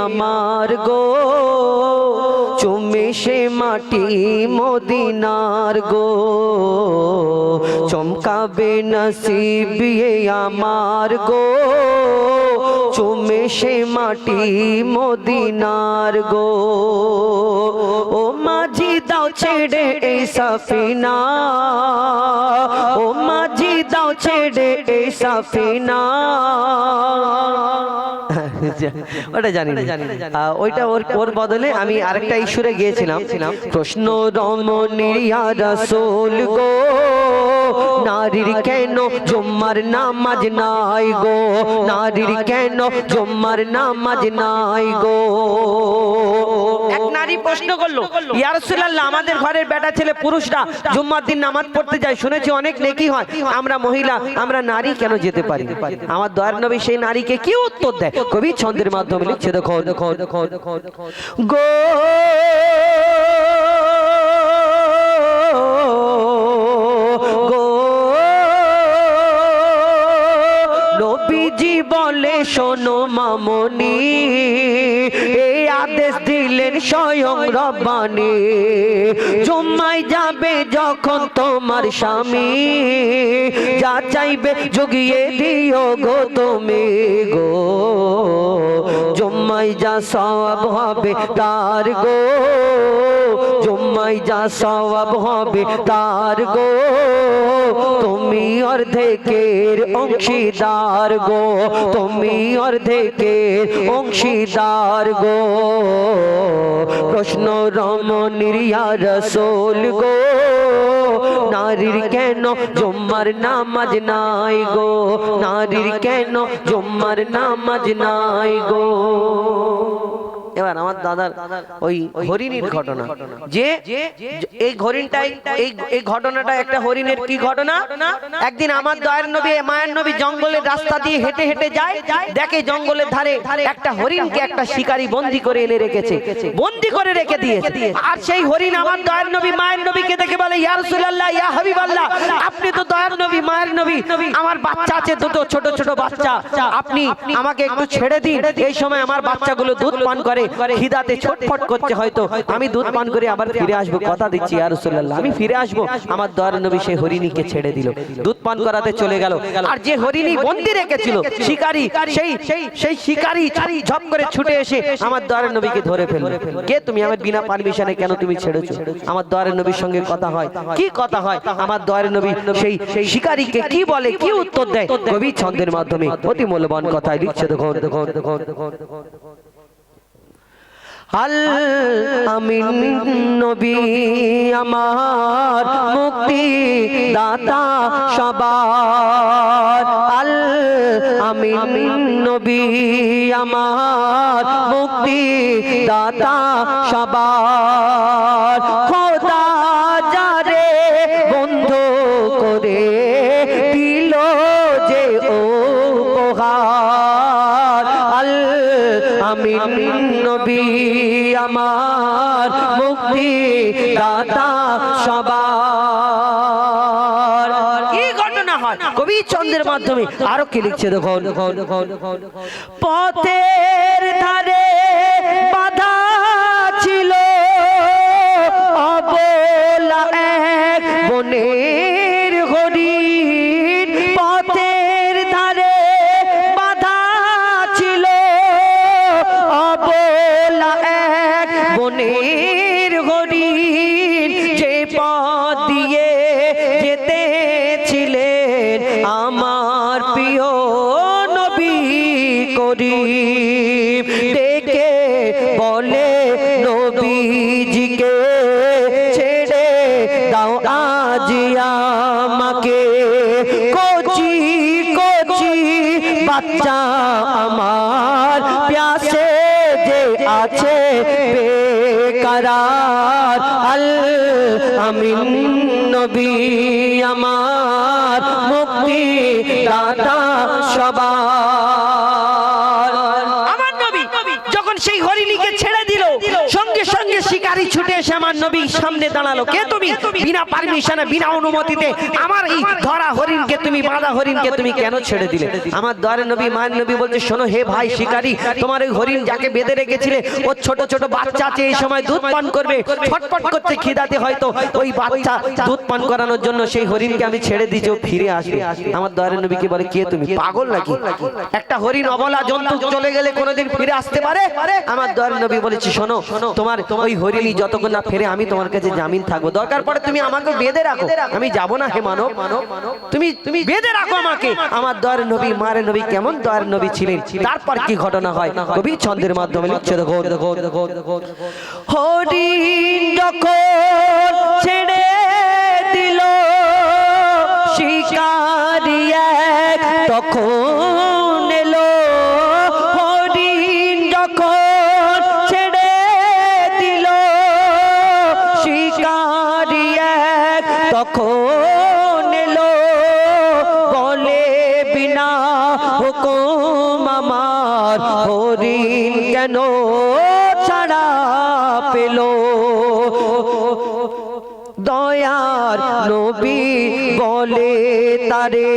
আমার গো চুমে সে মাটি মদিনার গো চমকাবে নসিব আমার গো চুমে সে মাটি মদিনার গো ও মাঝি দাও ছেড়ে এই সফিনা ও মাঝি দাও ছেড়ে এই সফিনা ওটা জানি ওইটা ওর বদলে আমি আরেকটা ইস্যুরে গিয়েছিলাম প্রশ্ন রমণীর ইয়া রাসূল গো নারীর কেন জুম্মার নামাজ নাই গো নারীর কেন জুম্মার নামাজ নাই গো এক নারী প্রশ্ন করলো ইয়া রাসূলুল্লাহ আমাদের ঘরের বেটা ছেলে পুরুষরা জুম্মার দিন নামাজ পড়তে যায় শুনেছি অনেক নেকি হয় আমরা মহিলা আমরা নারী কেন যেতে পারি আমার দয়ার নবী সেই নারীকে কি উত্তর দেয় কবি ছন্দের মাধ্যমে লিখছে দেখো গো নবীজি বলে শোনো মামনি এই আদেশ দিলেন স্বয়ং রব্বানি জুম্মায় যাবে যখন তোমার স্বামী যা চাইবে জুগিয়ে দিও গো তুমি গো জুম্মায় যা সওয়াব হবে তার গো জুম্মায় যা সওয়াব হবে তার গো তুমি অর্ধেকের অংশীদার গো তুমি অর্ধেকের অংশীদার গো প্রশ্ন রমণীর ইয়া রাসূল গো নারীর কেন জুম্মার নামাজ নাই গো নারীর কেন জুম্মার নামাজ নাই গো এবার আমার দাদার ওই হরিণীর ঘটনা যে এই হরিণটাই এই ঘটনাটা একটা হরিণের কি ঘটনা একদিন আমার দয়ার নবী মায়ের নবী জঙ্গলের রাস্তা দিয়ে হেঁটে হেঁটে যায় দেখে জঙ্গলের ধারে একটা হরিণকে একটা শিকারী বন্দী করে এনে রেখেছে বন্দী করে রেখে দিয়েছে আর সেই হরিণ আমার দয়ার নবী মায়ের নবীকে দেখে বলে ইয়া রাসূলুল্লাহ ইয়া হাবিবাল্লাহ আপনি তো দয়ার নবী মায়ের নবী আমার বাচ্চা আছে দুটো ছোট ছোট বাচ্চা আপনি আমাকে একটু ছেড়ে দিন এই সময় আমার বাচ্চাগুলো দুধ পান করে খিদাতে ছটফট করছে হয়তো আমি দুধ পান করে আবার ফিরে আসবো কথা দিচ্ছি ইয়া রাসূলুল্লাহ আমি ফিরে আসবো আমার দয়ার নবী সেই হরিণীকে ছেড়ে দিল দুধ পান করাতে চলে গেল আর যে হরিণী বন্দী রেখেছিল শিকারী সেই শিকারী ঝপ করে ছুটে এসে আমার দয়ার নবীকে ধরে ফেলল কে তুমি আমার বিনা পারমিশনে কেন তুমি ছেড়েছো আমার দয়ার নবীর সঙ্গে কথা হয় কি কথা হয় আমার দয়ার নবী সেই শিকারীকে কি বলে কি উত্তর দেয় কবি ছন্দের মাধ্যমে অতি মূল্যবান কথাই লিখছে দেখো আল আমিন নবী আমার মুক্তি দাতা সবার আল আমিন নবী আমার মুক্তি দাতা সবার খোদা যারে বন্ধ করে দিল যে উপহার আল আমিন নবী আমার মুক্তি দাতা সবার কি ঘটনা হয় কবি ছন্দের মাধ্যমে আরো কি লিখছে দেখো পথের ধারে বাধা ছিল অবলা এক বনের হরিণ পথের ধারে বাধা ছিল অবলা এক বনের হরিণ যে পথ দিয়ে যেতেছিলেন আমার প্রিয় নবী করিম ডেকে বলে নবীজিকে ছেড়ে দাও আজ আমাকে কচি কচি বাচ্চা আমার প্যাসে যে আছে বেকরার আল আমিন নবী আমার মুক্তি দাতা সবার আমার নবী যখন সেই হরিণীকে ছেড়ে দিল সঙ্গে সঙ্গে সঙ্গে শিকারী ছুটে এসে আমার নবীর সামনে দাঁড়ালো। কে তুমি? বিনা পারমিশনে, বিনা অনুমতিতে আমার এই ধরা হরিণকে তুমি, বাঁধা হরিণকে তুমি কেন ছেড়ে দিলে? আমার দয়ার নবী, মায়ের নবী বলছে, শোনো হে ভাই শিকারী, তোমার ওই হরিণ যাকে বেঁধে রেখেছিলে ও ছোট ছোট বাচ্চা আছে, এই সময় দুধ পান করবে, ছটফট করছে খিদাতে, হয়তো ওই বাচ্চা দুধ পান করানোর জন্য সেই হরিণকে আমি ছেড়ে দিয়েছি, ও ফিরে আসবে। আমার দয়ার নবী কি বলে, কে তুমি? পাগল নাকি? একটা হরিণ অবলা জন্তু চলে গেলে কোনোদিন ফিরে আসতে পারে? আমার দয়ার নবী বলেছে, শোনো, তোমার ওই হরিণী যতক্ষণ না ফেরে আমি তোমার কাছে জামিন থাকবো, দরকার পড়ে তুমি আমাকে বেঁধে রাখো, আমি যাব না হে মানব, তুমি বেঁধে রাখো আমাকে। আমার দয়ার নবী, মায়ের নবী কেমন দয়ার নবী ছিলেন। তারপর কি ঘটনা হয় কবি ছন্দের মাধ্যমে লিখছে, দেখো হরিণ যখন ছেড়ে দিল শিকারী এক তখন এলো, হরিণ যখন ছেড়ে দিল শিকারী এক তখন এলো, বলে বিনা হুকুম আমার হরিণ কেন ছাড়া পেল? দয়ার নবী বলে তারে,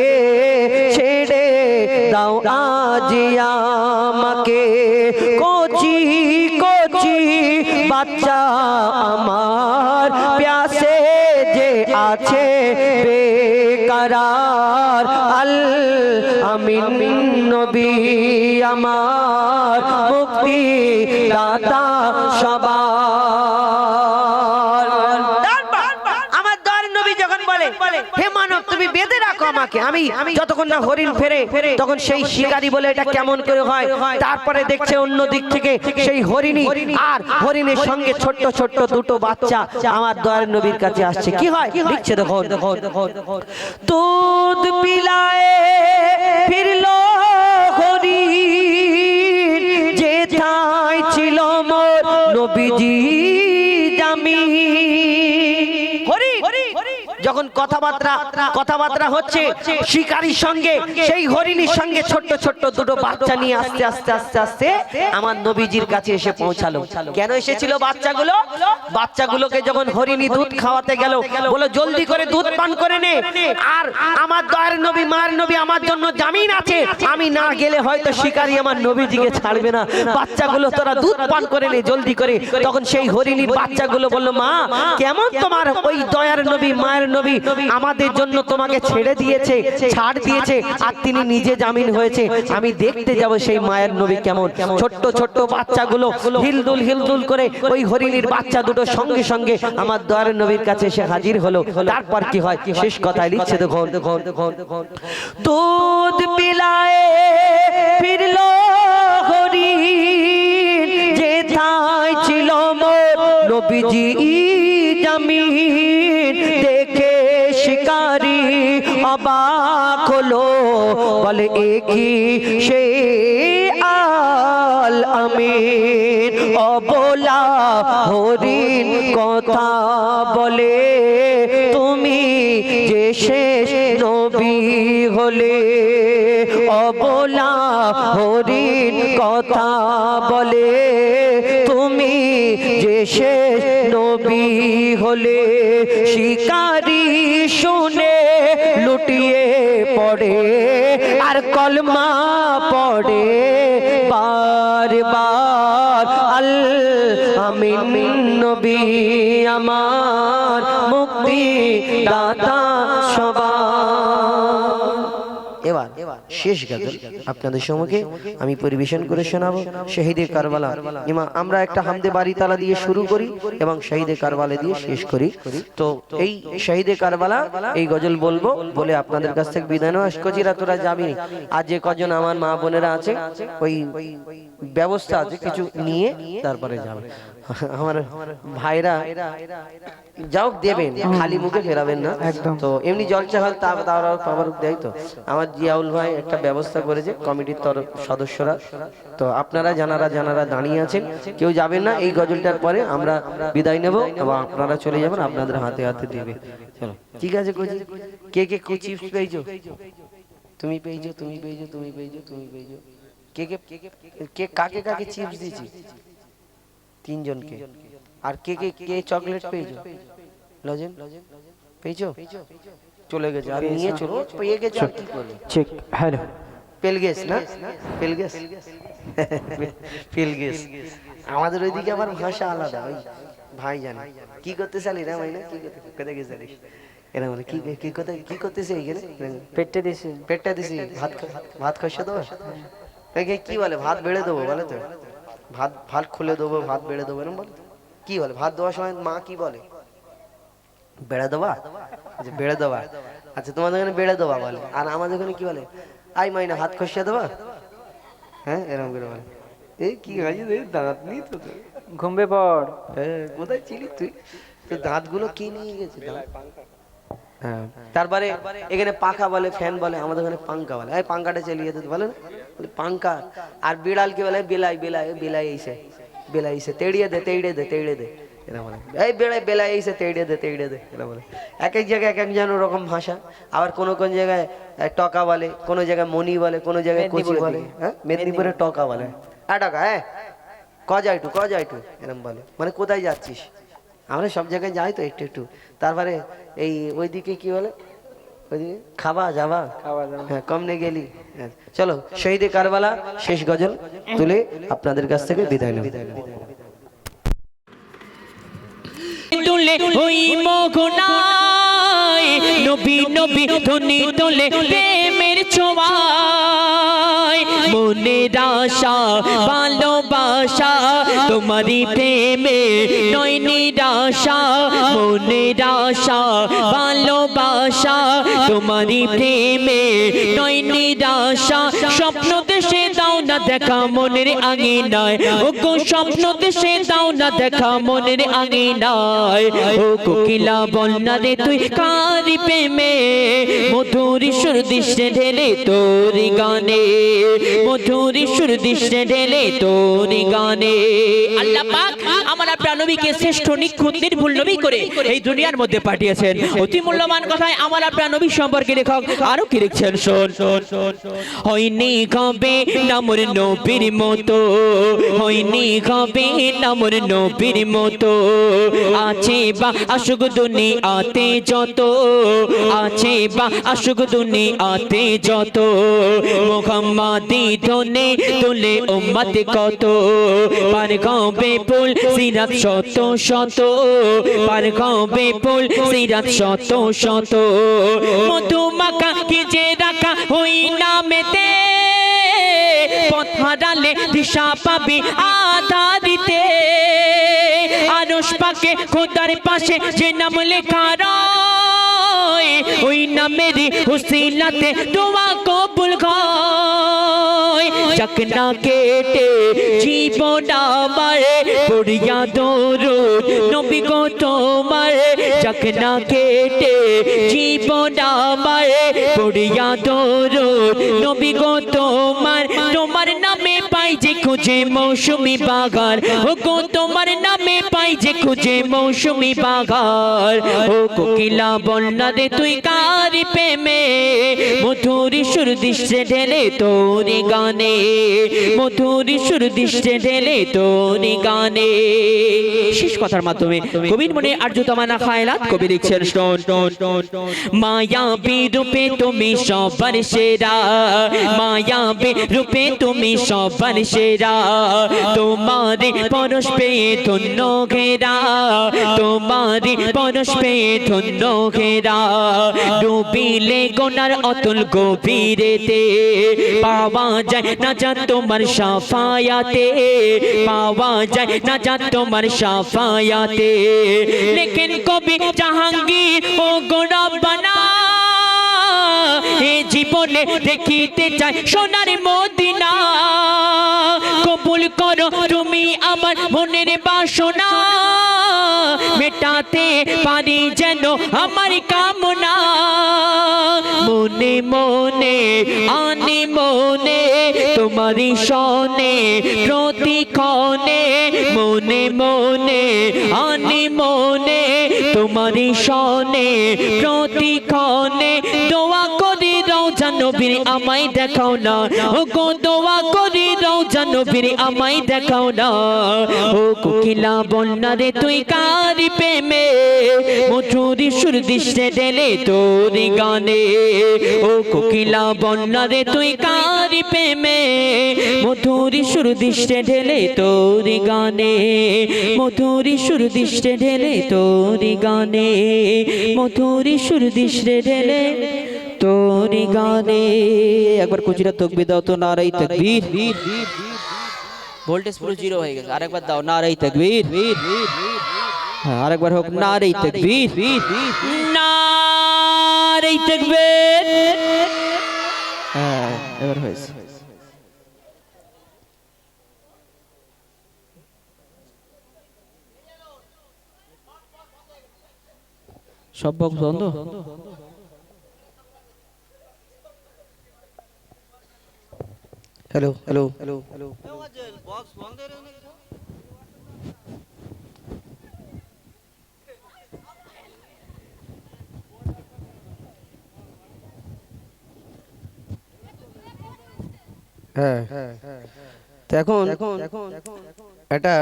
ছেড়ে দাও আজ আমাকে, কচি কচি বাচ্চা আমার প্যাসে যে আছে বেকরার, আল আমিন নবী আমার মুক্তি দাতা সবার। আমার দয়ার নবী যখন বলে, হে মানব তুমি বেঁধে রাখো আমাকে, আমি যতক্ষণ না হরিণ ফেরে তখন সেই শিকারী বলে এটা কেমন করে হয়? তারপরে দেখছে অন্য দিক থেকে সেই হরিণী আর হরিণের সঙ্গে ছোট্ট ছোট্ট দুটো বাচ্চা আমার দয়ার নবীর কাছে আসছে। কি হয় লিখছে, দেখো দুধ পিলায়ে ফিরলো হরিণ, যেথায় ছিল মোর নবীজি জামিন। যখন কথাবার্তা হচ্ছে শিকারীর সঙ্গে, সেই হরিণীর সঙ্গে ছোট্ট ছোট্ট দুটো বাচ্চা নিয়ে আস্তে আস্তে আস্তে আস্তে আমার নবীজির কাছে এসে পৌঁছালো। কেন এসেছিল বাচ্চাগুলো? বাচ্চাগুলোকে যখন হরিণী দুধ খাওয়াতে গেল, বলো জলদি করে দুধ পান করে নে, আর আমার দয়ার নবী, মায়ের নবী আমার জন্য জামিন আছে, আমি না গেলে হয়তো শিকারী আমার নবীজিকে ছাড়বে না, বাচ্চাগুলো তোরা দুধ পান করে নে জলদি করে। তখন সেই হরিণীর বাচ্চাগুলো বলল, মা কেমন তোমার ওই দয়ার নবী, মায়ের নবী আমাদের জন্য তোমাকে ছেড়ে দিয়েছে, ছাড় দিয়েছে, আর তিনি নিজে জামিন হয়েছে, আমি দেখতে যাব সেই মায়ের নবী কেমন। ছোট্ট ছোট্ট বাচ্চাগুলো হিলদুল হিলদুল করে ওই হরিণীর বাচ্চা দুটো সঙ্গে সঙ্গে আমার দয়ার নবীর কাছে এসে হাজির হলো। তারপর কি হয় শেষ কথায় লিখছে, দেখুন দুধ পিলায়ে ফিরলো হরিণ, যেথায় ছিল মোর নবীজি জামিন। দেখে শিকারী অবাক হলো, বলে একি সে আল আমিন, অবলা হরিণ কথা বলে, তুমি যে শেষ নবী হলে। অবলা হরিণ কথা বলে, তুমি যে শেষ নবী হলে। শিকারী শুনে লুটিয়ে পড়ে আর কলমা পড়ে বারবার, আল আমিন নবী আমার মুক্তি দাতা সবার। এবার শেষ গজল আপনাদের সম্মুখে আমি পরিবেশন করে শোনাবো শহীদে কারবালা। আমরা একটা হামদে বাড়ি তালা দিয়ে শুরু করি এবং শহীদে কারবালা দিয়ে শেষ করি। তো এই শহীদে কারবালা এই গজল বলবো বলে আপনাদের কাছ থেকে বিদায় নেওয়া। কচিরা তোরা যাবি, আর যে কজন আমার মা বোনেরা আছে ওই ব্যবস্থা আছে কিছু নিয়ে তারপরে যাবে। আমার ভাইরা যাও দেবেন, খালি মুখে ফেরাবেন না। তো এমনি জলচা হল তারাও খাবার দেয়। তো আমার জিয়াউল ভাই একটা ব্যবস্থা করেছে কমিটির তরফ সদস্যরা। তো আপনারা যারা দাঁড়িয়ে আছেন কেউ যাবেন না, এই গজলটার পরে আমরা বিদায় নেব এবং আপনারা চলে যাবেন, আপনাদের হাতে হাতে দিবে। চলো ঠিক আছে। কে কে চিপস পেয়েছো? তুমি পেয়েছো, তুমি পেয়েছো, তুমি পেয়েছো, তুমি পেয়েছো। কে কে কাকে কাকে চিপস দিয়েছি? 3 জনকে। আর কে কে কে চকলেট পেয়েছো? লজেন পেয়েছো? চলে গেছে। আর নিয়ে চলো, পেয়ে গেছো আর কি করবে? চেক হ্যালো পেলগেস না, পেলগেস পেলগেস। আমাদের ওইদিকে আবার ভাষা আলাদা, ওই ভাই জানে কি করতে চালি না ভাই, না কি করতে, কোথায় গেছিস এরা বলে কি কি কোথায় কি করতেছে এইখানে? পেটটা দিছি, পেটটা দিছি, ভাত ভাত খাইয়ে দেবো। কি বলে? ভাত বেড়ে দেবো বলে তো, ভাত ভাত খুলে দেবো, ভাত বেড়ে দেবো এরকম বলে। কি বলে ভাত দেওয়ার সময় মা কি বলে? বেড়ে দেবা। আচ্ছা বেড়ে দেবা, আচ্ছা তোমাদের ওখানে বেড়ে দেবা বলে। আর আমাদের ওখানে কি বলে? আই মাইনা হাত খসিয়ে দেবা। হ্যাঁ এরকম করে বলে। এই কি হয়েছে রে, দাঁত নেই তো তোর? ঘুমবে পড়। হ্যাঁ কোথায় ছিলি তুই? তোর দাঁতগুলো কে নিয়ে গেছে? হ্যাঁ তারপরে এখানে পাখা বলে, ফ্যান বলে, আমাদের ওখানে পাঙ্খা বলে। এই পাঙ্খাটা চালিয়ে দিতে বলে না, পাঙ্খা। আর বিড়াল কি বলে? বেলাই, বেলাই, বেলাই এসে, বেলাই এসে তেড়িয়ে দে, তেড়িয়ে দে, তেড়িয়ে দে এরা বলে। এই বেড়াই, বেলাই এসে তেড়িয়ে দে, তেড়িয়ে দে এরা বলে। এক এক জায়গায় এক এক জন রকম ভাষা। আবার কোন কোন জায়গায় টকা বলে, কোন জায়গায় মনি বলে, কোন জায়গায় কচি বলে। হ্যাঁ মেদিনীপুরে টকা বলে। টাকা হ্যাঁ ক যাইটু, ক যাইটু এরকম বলে, মানে কোথায় যাচ্ছিস? আমরা সব জায়গায় যাই তো একটু একটু। তারপরে এই ওইদিকে কি বলে? ওইদিকে খাবা যাবা, হ্যাঁ কমনে গেলি। চলো শহীদে কারবালা শেষ গজল তুলে আপনাদের কাছ থেকে বিদায় নেব। তুলে ওই মগনায় নবী নবী ধ্বনি তোলে প্রেমের ছোঁয়ায়, মনের আশা ভালোবাসা তোমারই প্রেমে নয় নিরাশা, মনের আশা ভালোবাসা তোমারই প্রেমে নয় নিরাশা। স্বপ্ন দেশে দাও না দেখা মনের আঙিনায়, ও গো স্বপ্ন দেশে দাও না দেখা মনের আঙিনায়। ও কোকিলা বল না রে তুই কারি প্রেমে, মধুর সুর দৃষ্টে ঢেলে তোর গানে, মধুর সুর দৃষ্টে ঢেলে তোর গানে। আল্লাহ পাক আমার আপনার নবীকে শ্রেষ্ঠ নিখুঁত নির্ভুল নবী করে এই দুনিয়ার মধ্যে পাঠিয়েছেন। অতি মূল্যবান কথায় আমার আপনার নবী সম্পর্কে লেখক আরো কি লিখছেন শোন। হয়নি কবে নামর নবীর মতো, হয়নি কবে নামর নবীর মতো, আছে বা আশুক দুনিয়াতে যত, আছে বা আশুক দুনিয়াতে যত, মুহাম্মাদি ধ্বনি তুলে উম্মত কত, পার গবে পুল সিরাত শত শত, পার গবে পুল সিরাত শত শত, মধু মাখা কি যে রাখা হই নামেতে, পথ হারালে দিশা পাবি আধারিতে, আরশ পাকে খোদার পাশে যে নাম লেখা রয়, ওই নামেরই উসিলাতে দোয়া কবুল হয়। চাকনা কেটে জীবন আমার পড়িয়া দরুদ নবী গো তোমার, চাকনা কেটে জীবন আমার পড়িয়া দরুদ নবী গো তোমার, তোমার নামে পাই যে খুঁজে মৌসুমি বাগান, ও গো তোমার নামে পাই যে খুঁজে মৌসুমি বাগান। ও কোকিলা বল না রে তুই কারি প্রেমে, মধুর সুর দৃষ্টে ঢেলে তোর গানে, মধুর সুর দৃষ্টে ঢেলে তোর গানে। শেষ কথার মাধ্যমে কবির মনে আর্য তামান্না খায়রাত কবি লিখছেন শোন। মায়াবী রূপে তুমি সবার সেরা, মায়াবী রূপে তুমি সবার সেরা, তোমারে পরশ পেয়ে ধন্য ঘেরা, তোমারে পরশ পেয়ে ধন্য ঘেরা, ডুবিলে গোনার অতুল গভীরেতে, পাওয়া যায় না যা তোমার সাফায়াতে, পাওয়া যায় না যা তোমার সাফায়াতে। লেখেন কবি জাহাঙ্গীর ও গো রব্বানা, এ জীবনে দেখিতে চাই সোনার মদিনা, কবুল করো তুমি আমার মনের বাসনা, মেটাতে পারি যেন আমার কামনা। মনে মনে আনি মনে তোমারি শনে প্রতিক্ষণে, মনে মনে আনি মনে তোমারি শনে প্রতিক্ষণে, দোয়া করি রওজা নবীর আমায় দেখাও না, ও গো দোয়া করি রোজা নবীর আমায় দেখাও না ও কোকিলা বন্যা রে তুই কারি প্রেমে মধুর সুর দৃষ্টে ঢেলে তোর গানে ও কোকিলা বন্যা রে তুই কারি প্রেমে মধুর সুর দৃষ্টে ঢেলে তোর গানে মধুর সুর দৃষ্টে ঢেলে তোর গানে মধুর সুর দৃষ্টে ঢেলে তোর গানে। একবার কুচিরা তকবীর দাও তো, নারাই তাকবীর। ভোল্টেজ পুরো জিরো হয়ে গেছে, আরেকবার দাও নারাই তাকবীর। হ্যাঁ আরেকবার হোক নারাই তাকবীর, নারাই তাকবীর। হ্যাঁ এবার হয়েছে। সব বক্স বন্ধ। হ্যালো হ্যালো হ্যালো হ্যালো হ্যাঁ তো এখন এটা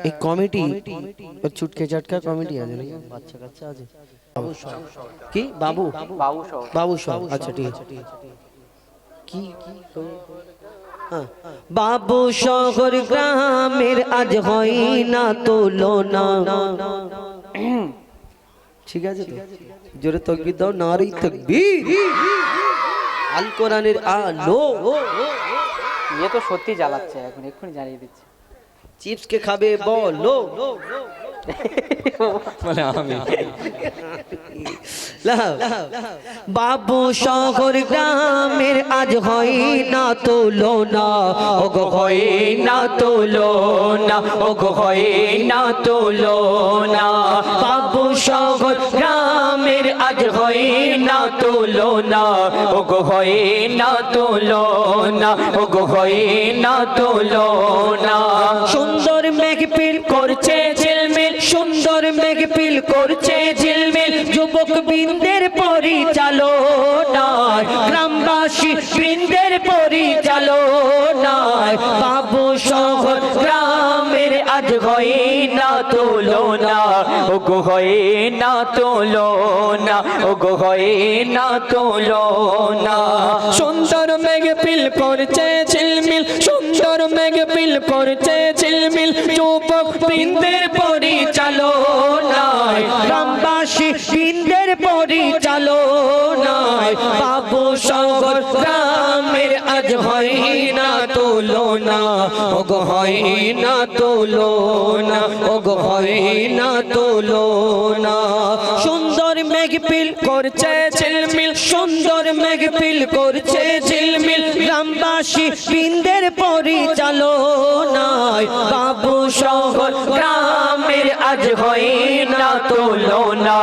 এই কমিটি ছুটকে চাটকা কমিটি আছে নাকি? বাচ্চা কাচ্চা আছে কি? বাবু বাবু সব আচ্ছা ঠিক আছে। কি বাবু শহর গ্রামের আজ হয় না তুলনা। ঠিক আছে তো, জোরে তাকবীর দাও, নারী তাকবীর। আল কোরআনের আলো। ये तो সত্যি জ্বালাচ্ছে, এখন এক্ষুনি জ্বালিয়ে দিচ্ছে। চিপস কে খাবে বলো? মানে আমি বাবু শহর গ্রামের আজ হয় না তুলনা, ওগো হয় না তুলনা, ওগো হয় না তুলনা। বাবু শহর গ্রামের আজ হয় না তুলনা, ওগো হয় না তুলনা, ওগো হয় না তুলনা। সুন্দর মেঘপিল করছে ঝিলমিল, সুন্দর মেঘপিল করছে ঝিলমিল, যুবক বৃন্দের পরিচালনায়, গ্রামবাসী বৃন্দের পরিচালনায়। বাবু শহর গ্রামের আজ হয় না তুলনা, ওগো হয় না তুলনা, ওগো হয় না তুলনা। সুন্দর মেঘপিল করছে ঝিলমিল, সুন্দর মেঘপিল করছে ঝিলমিল, যুবক বৃন্দের পরিচালনায়, গ্রামবাসী বৃন্দের পরিচালনায়। বাবু শহর গ্রামের আজ হয় না তুলনা, ওগো হয় না তুলনা, ওগো হয় না তুলনা। সুন্দর মেঘপিল করছে ঝিলমিল, সুন্দর মেঘপিল করছে ঝিলমিল, গ্রামবাসী বৃন্দের পরিচালনায়। বাবু শহর গ্রামের আজ হয় না তুলনা,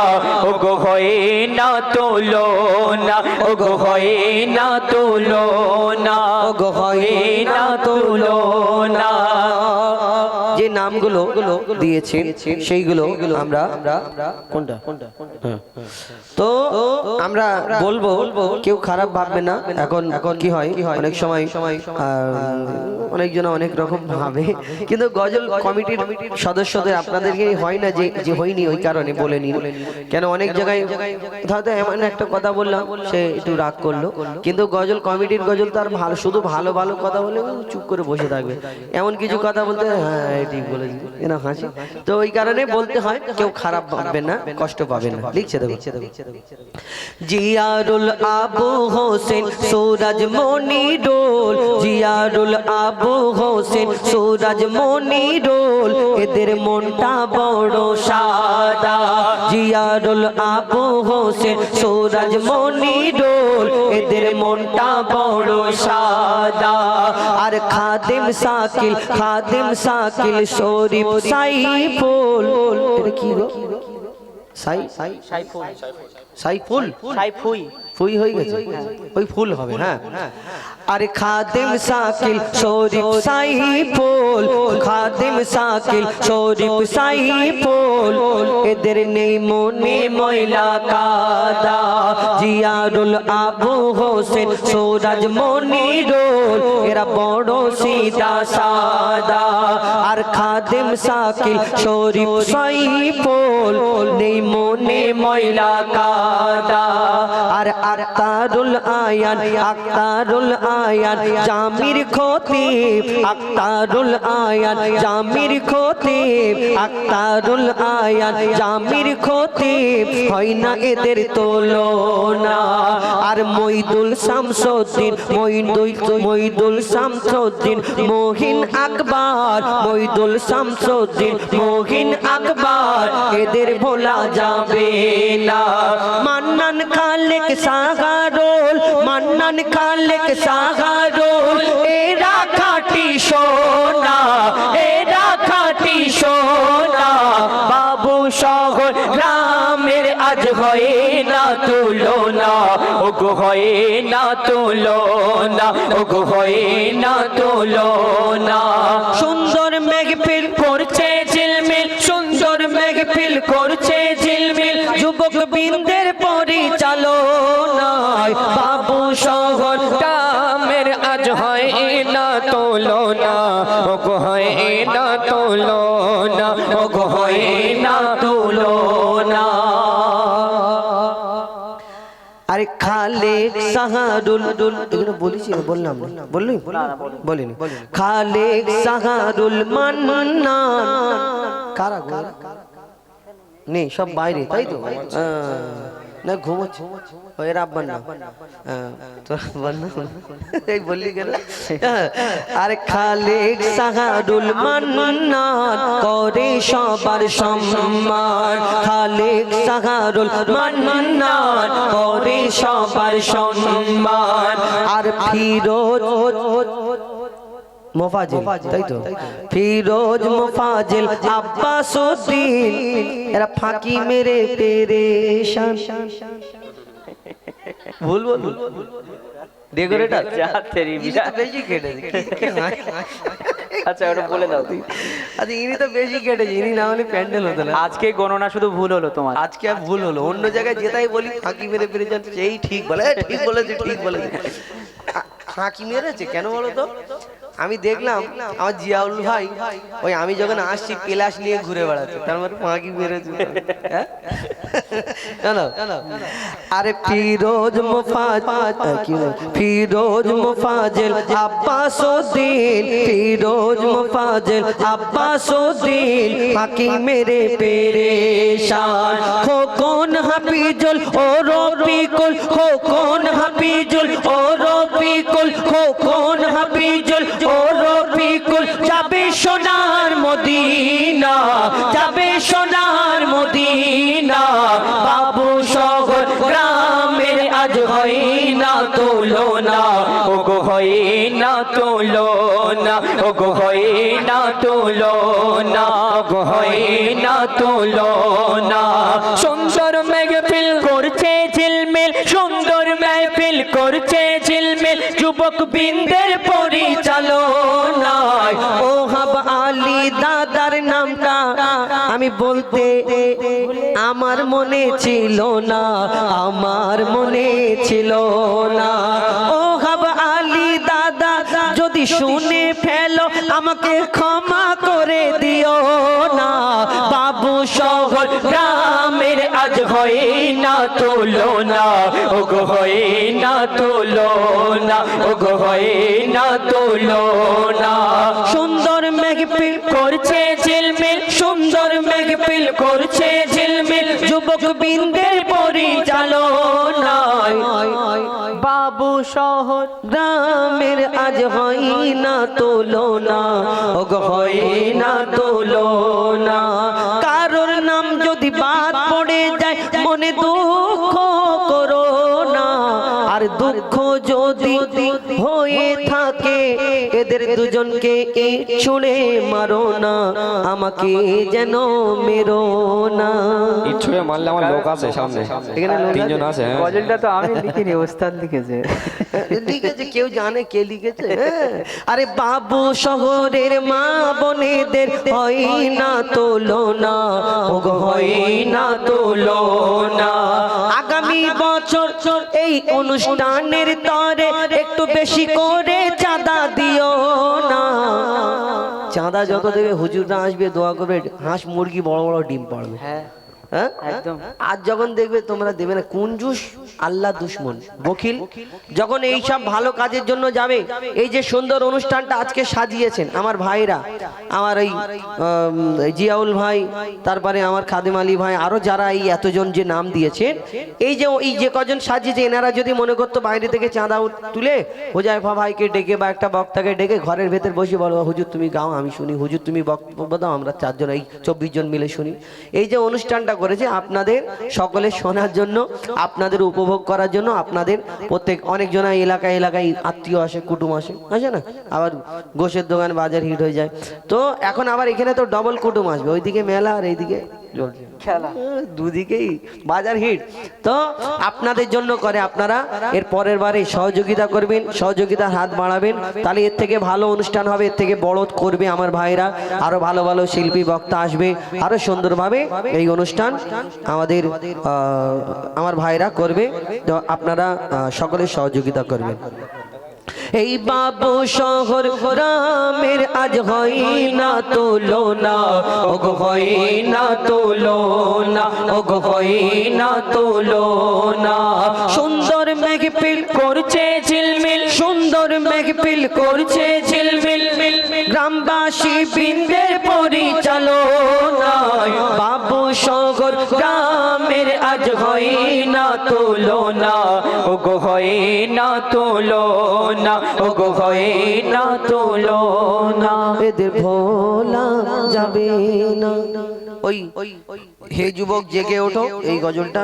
ওগো হয় না তুলনা, ওগো হয় না তুলনা, ওগো হয় না তুলনা। যে নামগুলো দিয়েছেন সেইগুলো আমরা কোনটা তো আমরা বলবো, কেউ খারাপ ভাববে না। এখন কি হয়, অনেক সময় অনেকজন অনেক রকম ভাবে, কিন্তু গজল কমিটির সদস্যদের আপনাদেরকে হয় না যে হয়নি ওই কারণে বলে নিন। কেন অনেক জায়গায় হয়তো এমন একটা কথা বললাম সে একটু রাগ করলো, কিন্তু গজল কমিটির গজল তার ভালো, শুধু ভালো ভালো কথা বলে চুপ করে বসে থাকবে, এমন কিছু কথা বলতে হ্যাঁ ঠিক বলেছি এনা হাসি। তো ওই কারণে বলতে হয়, কেউ খারাপ ভাববে না, কষ্ট পাবে না। লিখছে দেখো, জিয়ারুল আবু হোসেন সুরজ মনিরুল, জিয়ারুল আবু হোসেন সুরজ মনিরুল, এদের মনটা বড় সাদা। জিয়ারুল আবু হোসেন সুরজ মনিরুল, এদের মনটা বড় সাদা। আর খাদিম সাকিল, খাদিম সাকিল শরীফ সাইফুল, এটা কি গো? সাইফুল সাইফুল সাইফুই ফুই হয়ে গেছে ওই ফুল হবে হ্যাঁ আরে খাদিম শাকিল শরীফ সাইফুল খাদিম শাকিল শরীফ সাইফুল এদের নেই মনে ময়লা কাদা জিয়ারুল আবু হোসেন সুরাজ মনিরুল এরা বড় সিধা সাদা আর খাদিম শাকিল শরীফ সাইফুল নেই মনে ময়লা কাদা আর আক্তারুল আয়ান জামির খতিব আক্তারুল আয়ান জামির খতিব আক্তারুল আয়ান জামির খতিব হয় না এদের তুলনা আর মইদুল শামসুদ্দিন মইদুল শামসুদ্দিন মহিন আকবর মইদুল শামসুদ্দিন মহিন আকবর এদের ভোলা যাবে না মান্নান খালেক সাগারোল মান্নান খালেক সাগারোল এরা খাঁটি সোনা এরা খাঁটি সোনা বাবু শহর গ্রামের আজ হয় না তুলনা ওগো হয় না তুলনা ওগো হয় না তুলনা সুন্দর মেঘফিল করছে ঝিলমিল সুন্দর মেঘফিল করছে ঝিলমিল যুবক বৃন্দের পরিচালনায় বাবু শহর গ্রামের আজ হয় না তুলনা ওগো হয় না তুলনা ওগো হয় না তুলনা আরে খালেক সাহারুল এগুলো বলেছি বললাম না বললি বলিনি খালেক সাহারুল মান্নান কারা নেই সব বাইরে তাই তো না ঘুমোচ্ছে এর আব্বার না তোর বলনা এই বললি কেন আরে খালেক সাহারুল মান্নান করে সবার সম্মান খালেক সাহারুল মান্নান করে সবার সম্মান আর ফিরোজ মুফাজিল তাই তো ফিরোজ মুফাজিল আব্বাসউদ্দিন এরা ফাঁকি মেরে পেরেশান ভুল বল ডেকোরেটর যা তেরি বিরা বেশি কেটেছে আচ্ছা ওটা বলে দাও তুই আচ্ছা ইনি তো বেশি কেটেছে ইনি না হলে প্যান্ডেল হতো না আজকে গণনা শুধু ভুল হলো তোমার আজকে আর ভুল হলো অন্য জায়গায় যেটাই বলি ফাঁকি মেরে পেরেছেন সেই ঠিক বলে ঠিক বলেছে ঠিক বলেছে ফাঁকি মেরেছে কেন বলো তো আমি দেখলাম আমার জিয়াউল ভাই ওই আমি যখন আসছি পেলাস নিয়ে ঘুরে বেড়াচ্ছে তার মানে ফাঁকি মেরেছে আরে ফিরোজ মুফাজিল আব্বাসউদ্দিন ফিরোজ মুফাজিল আব্বাসউদ্দিন ফাঁকি মেরে পেরেশান খোকন হাফিজুল ও রফিকুল খোকন হাফিজুল ও রফিকুল খোকন হাফিজুল ও রফিকুল যাবে সোনার মদিনা যাবে সোনার মদিনা বাবু শহর গ্রামের আজ হয় না তুলনা ওগো হয় না তুলনা ওগো হয় না তুলনা ওগো হয় না তুলনা সুন্দর মেঘফিল করছে ঝিলমিল সুন্দর মেহফিল করছে ঝিলমিল যুবক বৃন্দের পরিচালনায় ও হাব আলী দাদার নামটা আমি বলতে আমার মনে ছিল না আমার মনে ছিল না ও হাব আলী দাদা যদি শুনে ফেলো আমাকে ক্ষমা করে দিও না বাবু শহর গ্রামের আজ হয় না তুলনা ওগো হয় না তুলনা ওগো হয় না তুলনা সুন্দর মেঘফিল করছে ঝিলমিল সুন্দর মেঘফিল করছে ঝিলমিল যুবক বৃন্দের পরিচালনায় বাবু শহর গ্রামের আজ হয় না তুলনা ওগো হয় না তুলনা কারোর নাম যদি বাদ পড়ে যায় মনে দুঃখ করো না আর দুঃখ যদি হয়ে থাকে এদের দুজন দুজনকে ইট ছুঁড়ে মারো না, আমাকে যেন মেরো না। ইট ছুঁড়ে মারলে আমার লোক আছে সামনে, এখানে লোক তিনজন আছে। হ্যাঁ। গজলটা তো আমি লিখিনি, ওস্তাদ লিখেছে। লিখেছে, কেউ জানে কে লিখেছে? আরে বাবু শহরের মা বোনেদের হয় না তুলনা, ওগো হয় না তুলনা। আগামী বছর এই অনুষ্ঠানের তরে একটু বেশি করে চাঁদা দিও না। চাঁদা যত দেবে হুজুররা আসবে, দোয়া করবে, হাঁস মুরগি বড় বড় ডিম পাড়বে। হ্যাঁ হ্যাঁ একদম। আজ যখন দেখবে তোমরা দেবে না, কুঞ্জুস আল্লাহ দুশ্মন বখিল। যখন এই সব ভালো কাজের জন্য যাবে, এই যে সুন্দর অনুষ্ঠানটা আজকে সাজিয়েছেন আমার ভাইরা, আমার এই জিয়াউল ভাই, তারপরে আমার খাদেম আলী ভাই, আরো যারা এই এতজন যে নাম দিয়েছেন, এই যে কজন সাজিয়েছে, এনারা যদি মনে করতো বাইরে থেকে চাঁদা তুলে হুজাইফা ভাইকে ডেকে বা একটা বক্তাকে ডেকে ঘরের ভেতর বসে বলো, হুজুর তুমি গাও আমি শুনি, হুজুর তুমি বক্তব্য দাও আমরা চারজন এই 24 জন মিলে শুনি। এই যে অনুষ্ঠানটা করেছে আপনাদের সকলে শোনার জন্য, আপনাদের উপভোগ করার জন্য, আপনাদের প্রত্যেক অনেকজন এলাকায় আত্মীয় আসে, কুটুম আসে না, আবার গোশের দোকান বাজার হিট হয়ে যায়। তো এখন আবার এখানে তো ডবল কুটুম আসবে, ওইদিকে মেলা আর এইদিকে খেলা, দুদিকেই বাজার হিট। তো আপনাদের জন্য করে, আপনারা এর পরের বারে সহযোগিতা করবেন, সহযোগিতার হাত বাড়াবেন, তাহলে এর থেকে ভালো অনুষ্ঠান হবে, এর থেকে বড় করবে আমার ভাইরা, আরো ভালো ভালো শিল্পী বক্তা আসবে, আরো সুন্দরভাবে এই অনুষ্ঠান আমাদের আমার ভাইরা করবে। তো আপনারা সকলে সহযোগিতা করবেন। এই বাবু শহর গ্রামের আজ হয় না তুলনা, ওগো হয় না তুলনা, ওগো হয় না তুলনা। সুন্দর মেঘপিল করছে ঝিলমিল, সুন্দর মেঘপিল করছে ঝিলমিল, গ্রামবাসী বৃন্দের পরিচালনায় বাবু শহর গ্রামের আজ হয় না তুলনা, ওগো হয় না তুলনা, ওগো হয় না তুলনা। এদের ভোলা যাবে না। ওই হে যুবক জেগে ওঠো, এই গজলটা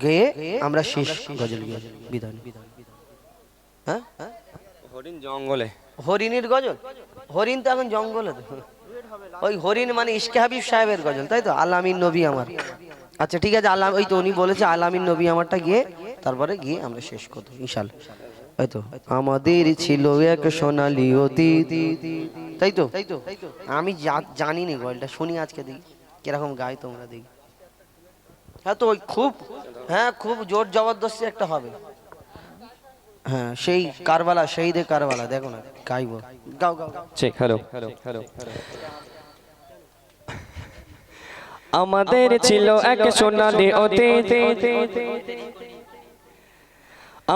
গেয়ে আমরা শেষ গজল গিয়ে বিদায়। হ্যাঁ, হরিণ জঙ্গলে, হরিণীর গজল, হরিণ তো এখন জঙ্গলে। ওই হরিণ মানে ইশকে হাবিব সাহেবের গজল, তাই তো? আলামিন নবী আমার। আচ্ছা ঠিক আছে, ওই তো উনি বলেছে আলামিন নবী আমারটা গিয়ে তারপরে গিয়ে আমরা শেষ করবো ইনশাআল্লাহ। তাই তো, আমাদের ছিল এক সোনালী অতীত, তাই তো? আমি জানি না গজলটা, শুনি আজকে দেখি কিরকম গায় তোমরা দেখি। হ্যাঁ তো ওই খুব, হ্যাঁ খুব জোর জবরদস্তি একটা হবে। হ্যাঁ সেই কারবালা, শহীদে কারবালা, দেখো না গাইবো, গাও গাও। Check, hello. আমাদের ছিল এক সোনালী অতীত,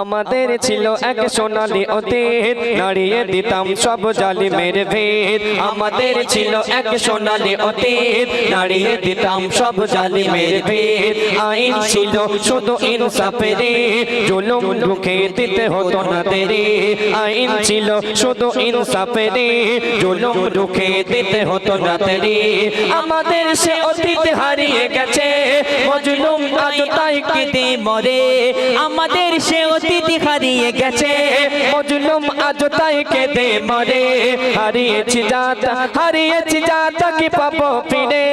আমাদের ছিল এক সোনালী অতীত, নাড়িয়ে দিতাম সব জালিমের ভিত। আমাদের ছিল এক সোনালী অতীত, নাড়িয়ে দিতাম সব জালিমের ভিত। আইন ছিল শুধু ইনসাফের, জুলুম রুখে দিতে হতো না দেরি। আইন ছিল শুধু ইনসাফের, জুলুম রুখে দিতে হতো না দেরি। আমাদের সে অতীত হারিয়ে গেছে, মজলুম আজ তাই কেঁদে মরে। আমাদের সে অতীত হারিয়ে গেছে, মজলুম আজ তাই কেঁদে মরে। হারিয়েছি যা তাকে পাবো ফিরে,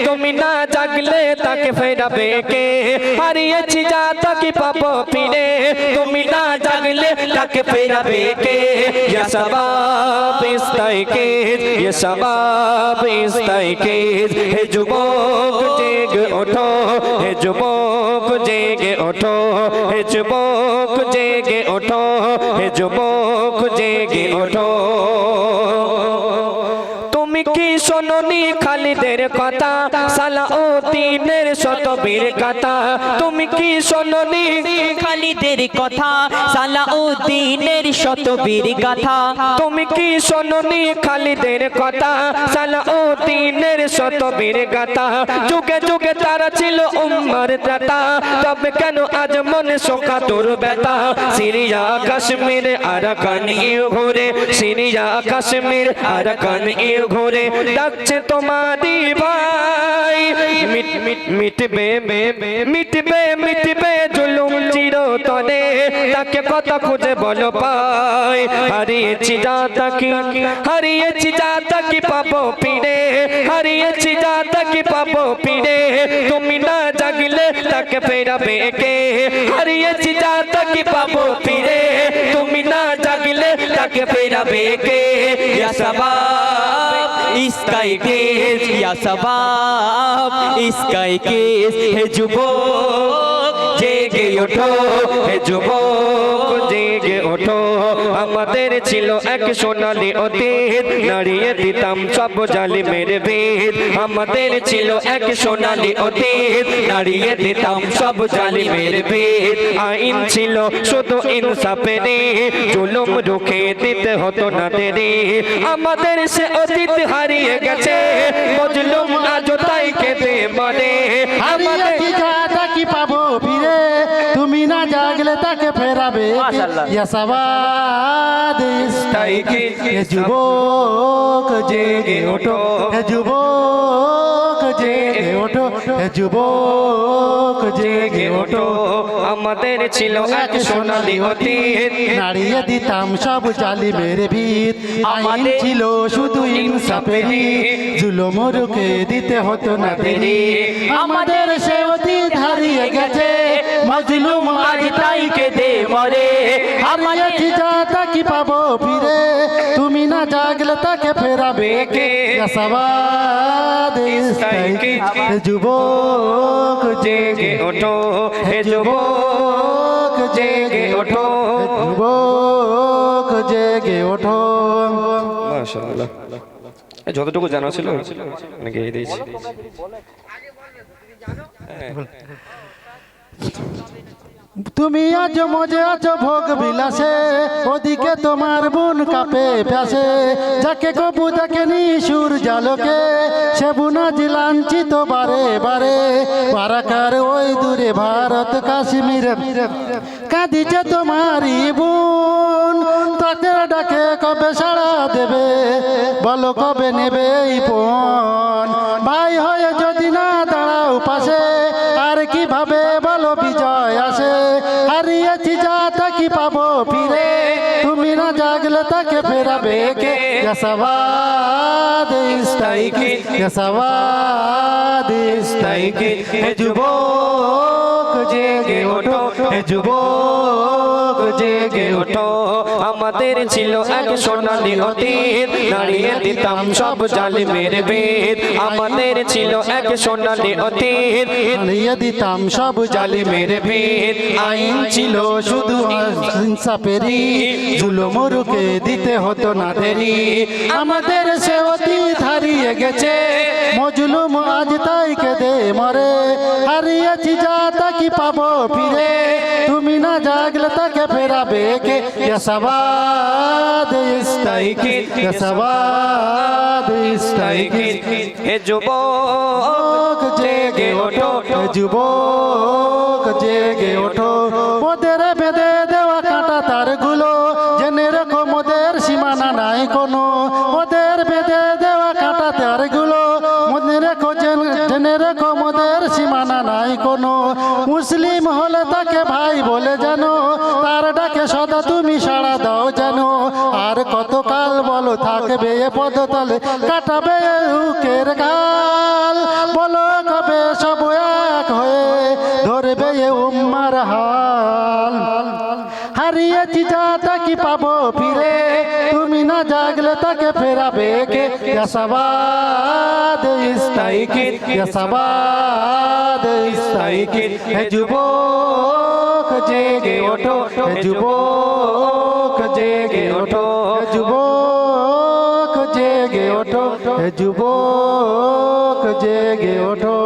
তুমি না জাগলে তাকে ফেরাবে কে? হারিয়েছি যা তাকে পাবো ফিরে, তুমি না জাগলে তাকে ফেরাবে কে? ইয়া সবাব ইস্তাইকিজ, ইয়া সবাব ইস্তাইকিজ। হে যুবক জেগে ওঠো, হে যুবক জেগে ওঠো, হে যুবক জেগে ওঠো, হে যুবক জেগে ওঠো। তুমি কি শোনোনি খালিদের কথা, সালাউদ্দিনের শতবীর কথা? তুমি কি শোনোনি খালিদের কথা, সালাউদ্দিনের শতবীর গাথা? তুমি কি শোনোনি খালিদের কথা, সালাউদ্দিনের শতবীর গাথা? যুগে যুগে তারা ছিল উম্মার ত্রাতা, তবে কেন আজ মনে শোকা তোর ব্যথা? সিরিয়া কাশ্মীর আরাকান ইউ ঘুরে, সিরিয়া কাশ্মীর আরাকান ইউ ঘুরে, ডাকছে তোমারি ভাই। মিটবে জুলুম চিরতরে, তাকে কথা খুঁজে বলো পাই হারিয়েছি যা তাকে পাবো ফিরে হারিয়েছি যা তাকে পাবো ফিরে তুমি না জাগলে তাকে ফেরাবে কে হারিয়েছি যা তাকে পাবো ফিরে তুমি না জাগলে তাকে ফেরাবে কে ইয়া সবাব ইসকাই কেস ইয়া সবাব ইসকাই কেস হে যুবক জেগে ওঠো হে যুবক জেগে ওঠো আমাদের ছিল এক সোনালী অতীত নাড়িয়ে দিতাম সব জালিমের ভিত আমাদের ছিল এক সোনালী অতীত নাড়িয়ে দিতাম সব জালিমের ভিত আইন ছিল শুধু ইনসাফেরই জুলুম রুখে দিতে হতো না দেরি আমাদের সে অতীত হারিয়ে গেছে মজলুম আজও তাই কেঁদে মরে আমাদের কি পাবো ফিরে তুমি না জাগলে তাকে ফেরাবে ইয়া সবাদ তাই কি হে যুবক জেগে ওঠো হে যুবক জেগে ওঠো হে যুবক জেগে ওঠো আমাদের ছিল এক সোনালী অতীত নাড়িয়ে দিতাম সব জালিমের ভিত আইন ছিল শুধু ইনসাফেরই জুলুম রুখে দিতে হতো না দেরি আমাদের সে অতীত হারিয়ে গেছে মজলুম আজ তাই কেঁদে মরে আমাদের ঠিকানা কি পাবো ফিরে তুমি না জাগলে তাকে ফেরাবে কে সবাদ হে যুবক জেগে ওঠো হে যুবক জেগে ওঠো যুবক জেগে ওঠো মাশাআল্লাহ যতটুকু জানা ছিল মানে গেয়ে দিয়েছি তুমি আজ মজে আছো ভোগ বিলাসে ওদিকে তোমার বোন কাপে প্যাসে যাকে কবু তাকে নিশুর জালকে সে বুনা জিলাঞ্চিত বারে বারে পারাকার ওই দূরে ভারত কাশ্মীর কাঁদিছে তোমারই বোন তাকে ডাকে কবে সাড়া দেবে বলো কবে নেবে এই পণ ভাই হয়ে যদি না দাঁড়াও পাশে আর কিভাবে বলো বিজয় আসে হারিয়েছি যা তাকে পাবো ফিরে তুমি না জাগলে তাকে ফেরাবে কে সবাদ সবাদ হে যুবক জেগে ওঠো হে যুবক জেগে ওঠো আমাদের ছিল এক সোনালী অতীত নাড়িয়ে দিতাম সব জালিমের ভিত আমাদের ছিল এক সোনালী অতীত নাড়িয়ে দিতাম সব জালিমের ভিত আইন ছিল শুধু ইনসাফেরই জুলুম রুখে দিতে হতো না দেরি আমাদের সে অতীত হারিয়ে গেছে মজলুম আজ তাই কেঁদে মরে হারিয়েছি যা তাকে পাবো ফিরে তুমি না জাগলে তাকে ফেরাবে কে সবাদ সবাদ হে যুবক জেগে ওঠো হে যুবক জেগে ওঠো ওদের বেঁধে দেওয়া কাঁটা তারগুলো জেনে রেখো মোদের সীমানা নাই কোনো ওদের বেঁধে দেওয়া কাঁটা তারগুলো মনে রেখো জেনে রেখো মোদের সীমানা নাই কোনো মুসলিম হলে তাকে ভাই বলে জানো তার ডাকে সদা তুমি সাড়া দাও জানো আর কতকাল বলো থাকবে এ পদতলে কাটাবে উকের গাল বলো কবে সব এক হয়ে ধরবে এ উম্মার হাল হারিয়েছি যা তাকে পাবো ফিরে তুমি না জাগলে তাকে ফেরাবে কে সবাদ সবাদ হে যুবক জেগে ওঠো হে যুবক জেগে ওঠো হে যুবক জেগে ওঠো হে যুবক জেগে ওঠো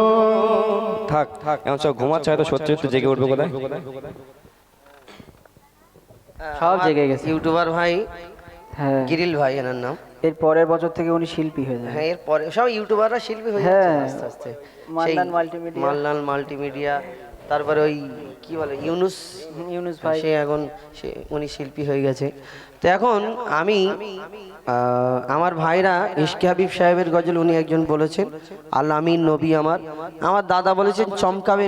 থাক এখন সব ঘুমাচ্ছে হয়তো সত্যি সত্যি জেগে উঠবে কোথায় সব জেগে গেছে ইউটিউবার ভাই হ্যাঁ গিরিল ভাই এনার নাম এর পরের বছর থেকে উনি শিল্পী হয়ে যাবে হ্যাঁ এরপরে সব ইউটিউবাররা শিল্পী হয়ে হ্যাঁ। যাচ্ছে আস্তে আস্তে মান্নান মাল্টিমিডিয়া। মান্নান মাল্টিমিডিয়া তারপরে ওই কি বলে ইউনুস ভাই সে এখন উনি শিল্পী হয়ে গেছে তো এখন আমি আমার ভাইরা ইশকে হাবিব সাহেবের গজল উনি একজন বলেছেন আল আমিন নবী আমার দাদা বলেছেন চমকাবে